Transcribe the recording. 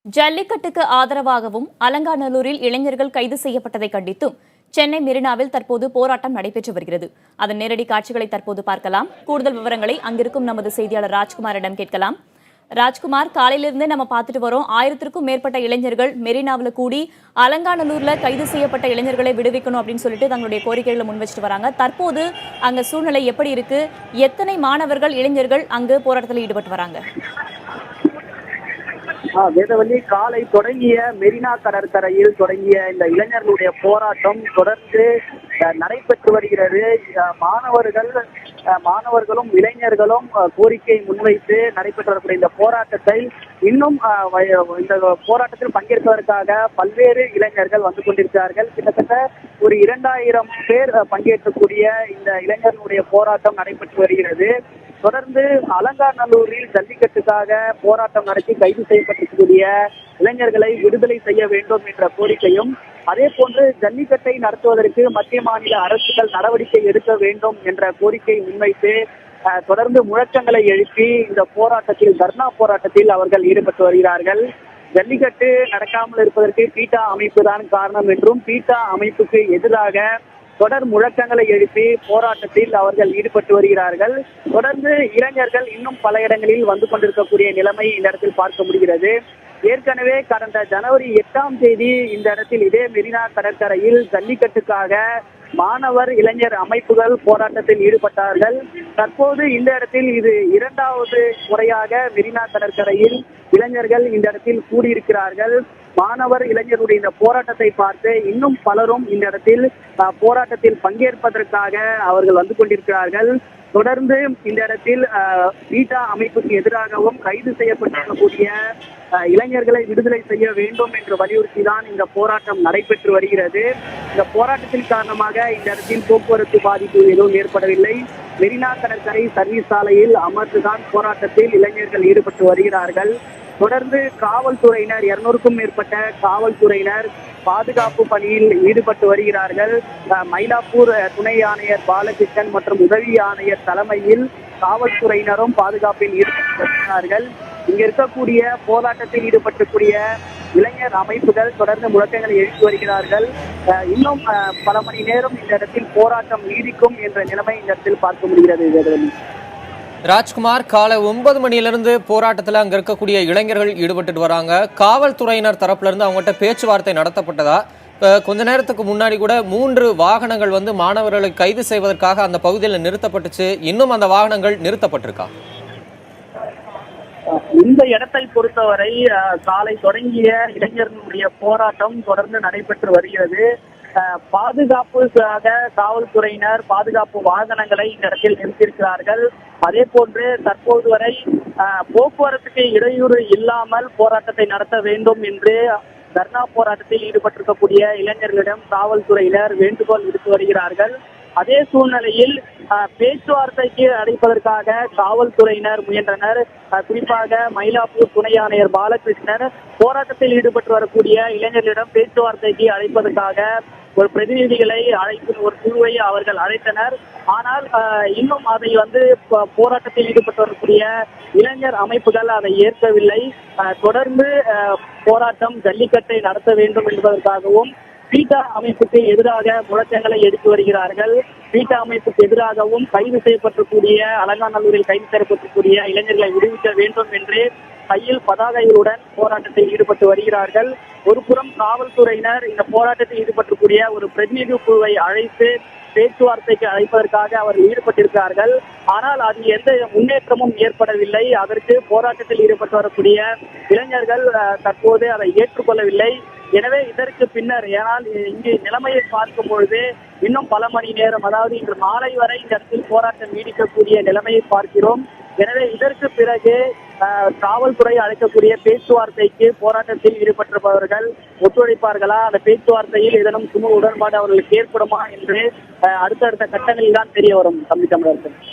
ஜல்லிக்கட்டுக்கு ஆதரவாகவும் அலங்காநல்லூரில் இளைஞர்கள் கைது செய்யப்பட்டதை கண்டித்தும் சென்னை மெரினாவில் தற்போது போராட்டம் நடைபெற்று வருகிறது. அதன் நேரடி காட்சிகளை தற்போது பார்க்கலாம். கூடுதல் விவரங்களை அங்கிருக்கும் நமது செய்தியாளர் ராஜ்குமாரிடம் கேட்கலாம். ராஜ்குமார், காலையிலிருந்தே நம்ம பார்த்துட்டு வரோம். 1000க்கும் மேற்பட்ட இளைஞர்கள் மெரினாவில் கூடி அலங்காநல்லூர்ல கைது செய்யப்பட்ட இளைஞர்களை விடுவிக்கணும் அப்படின்னு சொல்லிட்டு தங்களுடைய கோரிக்கைகளை முன்வச்சிட்டு வராங்க. தற்போது அங்க சூழ்நிலை எப்படி இருக்கு? எத்தனை மாணவர்கள், இளைஞர்கள் அங்கு போராட்டத்தில் ஈடுபட்டு வராங்க? வேதவள்ளி, காலை தொடங்கிய மெரினா கடற்கரையில் தொடங்கிய இந்த இளைஞர்களுடைய போராட்டம் தொடர்ந்து நடைபெற்று வருகிறது. மாணவர்களும் இளைஞர்களும் கோரிக்கை முன்வைத்து நடைபெற்று வரக்கூடிய இந்த போராட்டத்தை இன்னும் இந்த போராட்டத்தில் பங்கேற்பதற்காக பல்வேறு இளைஞர்கள் வந்து கொண்டிருக்கிறார்கள். கிட்டத்தட்ட ஒரு 2000 பேர் பங்கேற்கக்கூடிய இந்த இளைஞர்களுடைய போராட்டம் நடைபெற்று வருகிறது. தொடர்ந்து அலங்காநல்லூரில் ஜல்லிக்கட்டுக்காக போராட்டம் நடத்தி கைது செய்யப்பட்டிருக்கக்கூடிய இளைஞர்களை விடுதலை செய்ய வேண்டும் என்ற கோரிக்கையும், அதே போன்று ஜல்லிக்கட்டை நடத்துவதற்கு மத்திய மாநில அரசுகள் நடவடிக்கை எடுக்க வேண்டும் என்ற கோரிக்கை முன்வைத்து தொடர்ந்து முழக்கங்களை எழுப்பி இந்த போராட்டத்தில், தர்ணா போராட்டத்தில் அவர்கள் ஈடுபட்டு வருகிறார்கள். ஜல்லிக்கட்டு நடக்காமல் இருப்பதற்கு பீட்டா அமைப்பு தான் காரணம் என்றும், பீட்டா அமைப்புக்கு எதிராக தொடர் முழக்கங்களை எழுப்பி போராட்டத்தில் அவர்கள் ஈடுபட்டு வருகிறார்கள். தொடர்ந்து இளைஞர்கள் இன்னும் பல இடங்களில் வந்து கொண்டிருக்கக்கூடிய நிலைமை இந்த இடத்தில் பார்க்க முடிகிறது. ஏற்கனவே கடந்த ஜனவரி 8ஆம் தேதி இந்த இடத்தில் இதே மெரினா கடற்கரையில் ஜல்லிக்கட்டுக்காக மாணவர் இளைஞர் அமைப்புகள் போராட்டத்தில் ஈடுபட்டார்கள். தற்போது இந்த இடத்தில் இது 2வது முறையாக மெரினா கடற்கரையில் இளைஞர்கள் இந்த இடத்தில் கூடியிருக்கிறார்கள். மாணவர் இளைஞருடைய இந்த போராட்டத்தை பார்த்து இன்னும் பலரும் இந்த இடத்தில் போராட்டத்தில் பங்கேற்பதற்காக அவர்கள் வந்து கொண்டிருக்கிறார்கள். தொடர்ந்து இந்த இடத்தில் பீட்டா அமைப்புக்கு எதிராகவும் கைது செய்யப்பட்டிருக்கக்கூடிய இளைஞர்களை விடுதலை செய்ய வேண்டும் என்று வலியுறுத்தி தான் இந்த போராட்டம் நடைபெற்று வருகிறது. இந்த போராட்டத்தின் காரணமாக இந்த இடத்தில் போக்குவரத்து பாதிப்பு எதுவும் ஏற்படவில்லை. மெரினா கடற்கரை சர்வீஸ் சாலையில் அமர்ந்துதான் போராட்டத்தில் இளைஞர்கள் ஈடுபட்டு வருகிறார்கள். தொடர்ந்து காவல்துறையினர், 200க்கும் மேற்பட்ட காவல்துறையினர் பாதுகாப்பு பணியில் ஈடுபட்டு வருகிறார்கள். மயிலாப்பூர் துணை ஆணையர் பாலகிருஷ்ணன் மற்றும் உதவி ஆணையர் தலைமையில் காவல்துறையினரும் பாதுகாப்பில் ஈடுபட்டு வருகிறார்கள். இங்க இருக்கக்கூடிய போராட்டத்தில் ஈடுபட்டக்கூடிய இளைஞர் அமைப்புகள் தொடர்ந்து முழக்கங்களை எழுப்பி வருகிறார்கள். இன்னும் பல மணி நேரம் இந்த இடத்தில் போராட்டம் நீடிக்கும் என்ற நிலைமை இந்த இடத்தில் பார்க்க முடிகிறது. ராஜ்குமார், காலை 9 மணியிலிருந்து போராட்டத்தில் அங்கே இருக்கக்கூடிய இளைஞர்கள் ஈடுபட்டு வராங்க. காவல்துறையினர் தரப்புல இருந்து அவங்ககிட்ட பேச்சுவார்த்தை நடத்தப்பட்டதா? கொஞ்ச நேரத்துக்கு முன்னாடி கூட 3 வாகனங்கள் வந்து மாணவர்களை கைது செய்வதற்காக அந்த பகுதியில் நிறுத்தப்பட்டுச்சு. இன்னும் அந்த வாகனங்கள் நிறுத்தப்பட்டிருக்கா? இந்த இடத்தை பொறுத்தவரை காலை தொடங்கிய இளைஞர்களுடைய போராட்டம் தொடர்ந்து நடைபெற்று வருகிறது. பாதுகாப்புக்காக காவல்துறையினர் பாதுகாப்பு வாகனங்களை இந்த இடத்தில் நிறுத்தியிருக்கிறார்கள். அதே போன்று தற்போது வரை போக்குவரத்துக்கு இடையூறு இல்லாமல் போராட்டத்தை நடத்த வேண்டும் என்று தர்ணா போராட்டத்தில் ஈடுபட்டிருக்கக்கூடிய இளைஞர்களிடம் காவல்துறையினர் வேண்டுகோள் விடுத்து வருகிறார்கள். அதே சூழ்நிலையில் பேச்சுவார்த்தைக்கு அழைப்பதற்காக காவல்துறையினர் முயன்றனர். குறிப்பாக மயிலாப்பூர் துணை ஆணையர் பாலகிருஷ்ணன் போராட்டத்தில் ஈடுபட்டு வரக்கூடிய இளைஞர்களிடம் பேச்சுவார்த்தைக்கு அழைப்பதற்காக ஒரு பிரதிநிதிகளை அழைக்கும் ஒரு குழுவை அவர்கள் அழைத்தனர். ஆனால் இன்னும் அதை போராட்டத்தில் ஈடுபட்டு வரக்கூடிய இளைஞர் அமைப்புகள் அதை ஏற்கவில்லை. தொடர்ந்து போராட்டம் ஜல்லிக்கட்டை நடத்த வேண்டும் என்பதற்காகவும் பீட்டா அமைப்புக்கு எதிராக முழக்கங்களை எடுத்து வருகிறார்கள். பீட்டா அமைப்புக்கு எதிராகவும் கைது செய்யப்பட்டிருக்கூடிய அலங்காநல்லூரில் கைது செய்யப்பட்டிருக்கூடிய இளைஞர்களை விடுவிக்க வேண்டும் என்று கையில் பதாகைகளுடன் போராட்டத்தில் ஈடுபட்டு வருகிறார்கள். ஒரு புறம் காவல்துறையினர் இந்த போராட்டத்தில் ஈடுபட்டிருக்கூடிய ஒரு பிரதிநிதி குழுவை அழைத்து பேச்சுவார்த்தைக்கு அழைப்பதற்காக அவர்கள் ஈடுபட்டிருக்கிறார்கள். ஆனால் அது எந்த முன்னேற்றமும் ஏற்படவில்லை. அதற்கு போராட்டத்தில் ஈடுபட்டு வரக்கூடிய இளைஞர்கள் தற்போது அதை ஏற்றுக்கொள்ளவில்லை. எனவே இதற்கு பின்னர், ஏனால் இங்கு நிலைமையை பார்க்கும் பொழுது இன்னும் பல மணி நேரம், அதாவது இன்று மாலை வரை இந்த இடத்தில் போராட்டம் நீடிக்கக்கூடிய நிலைமையை பார்க்கிறோம். எனவே இதற்கு பிறகு காவல்துறை அழைக்கக்கூடிய பேச்சுவார்த்தைக்கு போராட்டத்தில் ஈடுபட்டிருப்பவர்கள் ஒத்துழைப்பார்களா, அந்த பேச்சுவார்த்தையில் ஏதேனும் சுமூக உடன்பாடு அவர்களுக்கு ஏற்படுமா என்று அடுத்தடுத்த கட்டங்களில் தான் தெரிய வரும். தம்பி தமிழர்கள்.